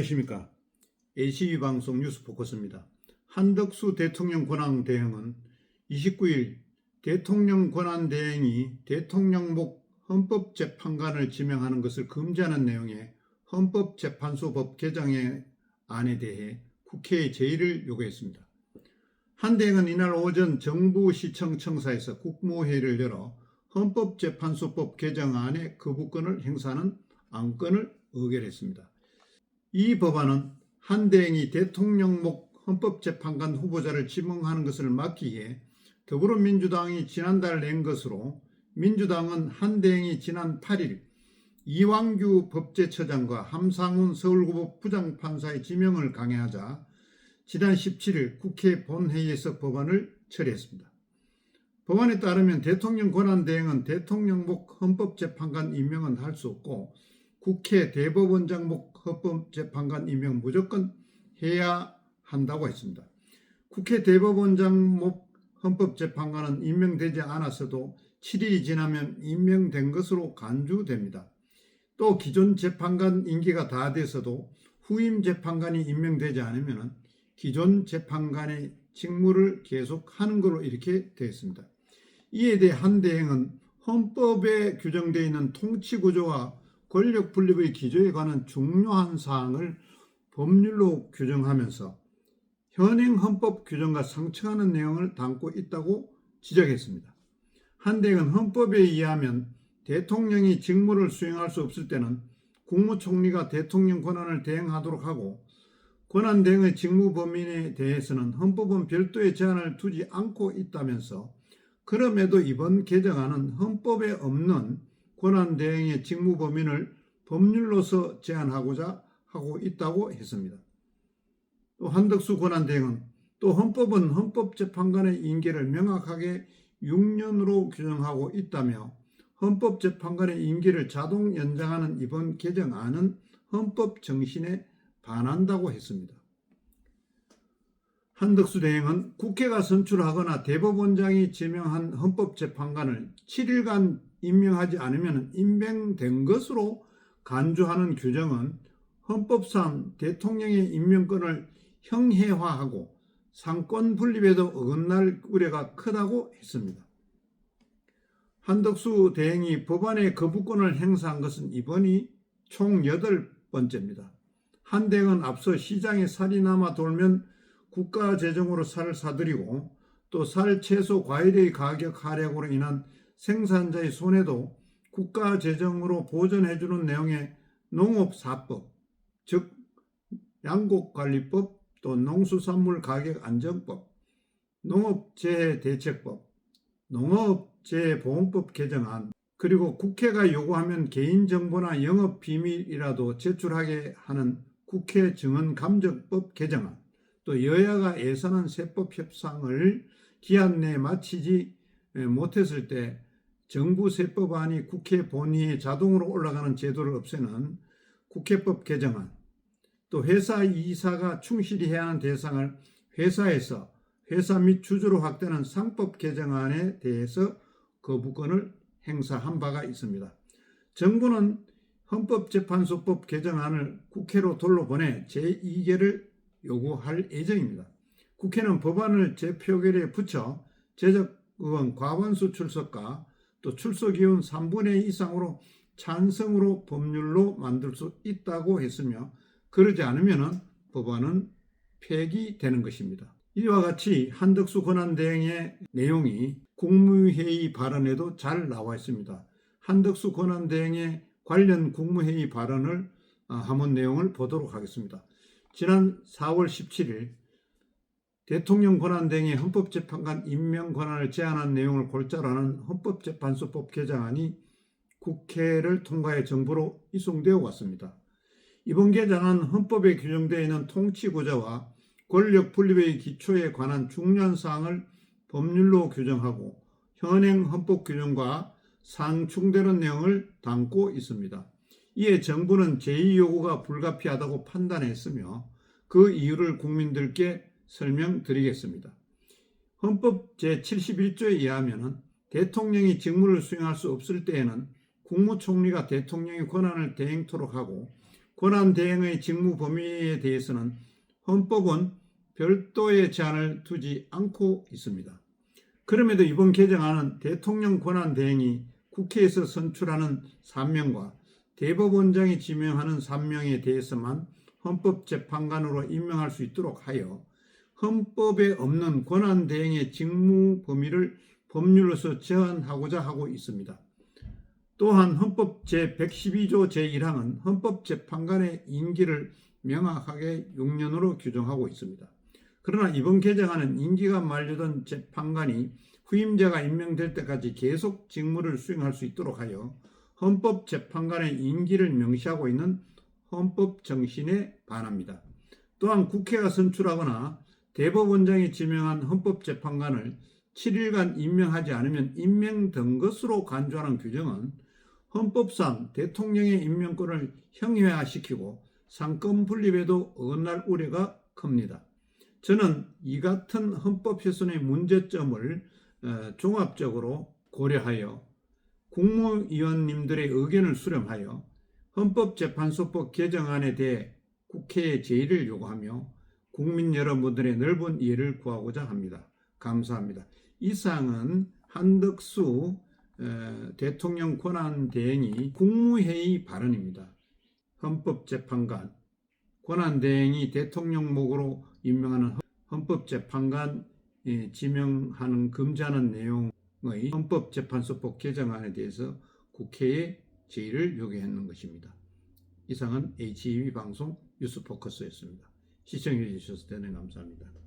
안녕하십니까. ACB방송 뉴스포커스입니다. 한덕수 대통령 권한 대행은 29일 대통령 권한 대행이 대통령목 헌법재판관을 지명하는 것을 금지하는 내용의 헌법재판소법 개정안에 대해 국회에 제의를 요구했습니다. 한 대행은 이날 오전 정부시청청사에서 국무회의를 열어 헌법재판소법 개정안의 거부권을 행사하는 안건을 의결했습니다. 이 법안은 한 대행이 대통령목 헌법재판관 후보자를 지명하는 것을 막기 위해 더불어민주당이 지난달 낸 것으로, 민주당은 한 대행이 지난 8일 이완규 법제처장과 함상훈 서울고법 부장판사의 지명을 강행하자 지난 17일 국회 본회의에서 법안을 처리했습니다. 법안에 따르면 대통령 권한 대행은 대통령목 헌법재판관 임명은 할 수 없고 국회 대법원장목 헌법재판관 임명 무조건 해야 한다고 했습니다. 국회 대법원장목 헌법재판관은 임명되지 않았어도 7일이 지나면 임명된 것으로 간주됩니다. 또 기존 재판관 임기가 다 돼서도 후임 재판관이 임명되지 않으면 기존 재판관의 직무를 계속하는 것으로 이렇게 되어 있습니다. 이에 대해 한 대행은 헌법에 규정되어 있는 통치구조와 권력분립의 기조에 관한 중요한 사항을 법률로 규정하면서 현행 헌법 규정과 상충하는 내용을 담고 있다고 지적했습니다. 한 대행은 헌법에 의하면 대통령이 직무를 수행할 수 없을 때는 국무총리가 대통령 권한을 대행하도록 하고, 권한 대행의 직무 범위에 대해서는 헌법은 별도의 제한을 두지 않고 있다면서, 그럼에도 이번 개정안은 헌법에 없는 권한 대행의 직무 범위를 법률로서 제한하고자 하고 있다고 했습니다. 또 한덕수 권한 대행은 또 헌법은 헌법재판관의 임기를 명확하게 6년으로 규정하고 있다며 헌법재판관의 임기를 자동 연장하는 이번 개정안은 헌법 정신에 반한다고 했습니다. 한덕수 대행은 국회가 선출하거나 대법원장이 지명한 헌법재판관을 7일간 임명하지 않으면 임명된 것으로 간주하는 규정은 헌법상 대통령의 임명권을 형해화하고 상권 분립에도 어긋날 우려가 크다고 했습니다. 한덕수 대행이 법안의 거부권을 행사한 것은 이번이 총 8번째입니다. 한 대행은 앞서 시장에 살이 남아 돌면 국가 재정으로 쌀을 사들이고, 또 쌀, 채소, 과일의 가격 하락으로 인한 생산자의 손해도 국가 재정으로 보전해주는 내용의 농업사법, 즉 양곡관리법, 또 농수산물 가격 안정법, 농업재해대책법, 농업재해보험법 개정안, 그리고 국회가 요구하면 개인정보나 영업비밀이라도 제출하게 하는 국회 증언감정법 개정안, 또 여야가 예산안 세법 협상을 기한 내에 마치지 못했을 때 정부 세법안이 국회 본회의에 자동으로 올라가는 제도를 없애는 국회법 개정안, 또 회사 이사가 충실히 해야 하는 대상을 회사에서 회사 및 주주로 확대하는 상법 개정안에 대해서 거부권을 행사한 바가 있습니다. 정부는 헌법재판소법 개정안을 국회로 돌려보내 제2계를 요구할 예정입니다. 국회는 법안을 재표결에 붙여 제적의원 과반수 출석과 또 출석의원 3분의 2 이상으로 찬성으로 법률로 만들 수 있다고 했으며, 그러지 않으면 법안은 폐기되는 것입니다. 이와 같이 한덕수 권한대행의 내용이 국무회의 발언에도 잘 나와 있습니다. 한덕수 권한대행의 관련 국무회의 발언을 한번 내용을 보도록 하겠습니다. 지난 4월 17일 대통령 권한대행의 헌법재판관 임명 권한을 제한한 내용을 골자로 하는 헌법재판소법 개정안이 국회를 통과해 정부로 이송되어 왔습니다. 이번 개정안은 헌법에 규정되어 있는 통치구조와 권력 분립의 기초에 관한 중요한 사항을 법률로 규정하고 현행 헌법 규정과 상충되는 내용을 담고 있습니다. 이에 정부는 제2요구가 불가피하다고 판단했으며 그 이유를 국민들께 설명드리겠습니다. 헌법 제71조에 의하면 대통령이 직무를 수행할 수 없을 때에는 국무총리가 대통령의 권한을 대행토록 하고 권한대행의 직무 범위에 대해서는 헌법은 별도의 제한을 두지 않고 있습니다. 그럼에도 이번 개정안은 대통령 권한대행이 국회에서 선출하는 3명과 대법원장이 지명하는 3명에 대해서만 헌법재판관으로 임명할 수 있도록 하여 헌법에 없는 권한대행의 직무 범위를 법률로서 제한하고자 하고 있습니다. 또한 헌법 제112조 제1항은 헌법재판관의 임기를 명확하게 6년으로 규정하고 있습니다. 그러나 이번 개정안은 임기가 만료된 재판관이 후임자가 임명될 때까지 계속 직무를 수행할 수 있도록 하여 헌법재판관의 임기를 명시하고 있는 헌법 정신에 반합니다. 또한 국회가 선출하거나 대법원장이 지명한 헌법재판관을 7일간 임명하지 않으면 임명된 것으로 간주하는 규정은 헌법상 대통령의 임명권을 형해화시키고 상권 분립에도 어긋날 우려가 큽니다. 저는 이 같은 헌법 훼손의 문제점을 종합적으로 고려하여 국무위원님들의 의견을 수렴하여 헌법재판소법 개정안에 대해 국회의 제의를 요구하며 국민 여러분들의 넓은 이해를 구하고자 합니다. 감사합니다. 이상은 한덕수 대통령 권한대행이 국무회의 발언입니다. 헌법재판관, 권한대행이 대통령 목으로 임명하는 헌법재판관 지명하는 금지하는 내용의 헌법재판소법 개정안에 대해서 국회에 제의를 요구했는 것입니다. 이상은 HEB 방송 뉴스포커스였습니다. 시청해 주셔서 대단히 감사합니다.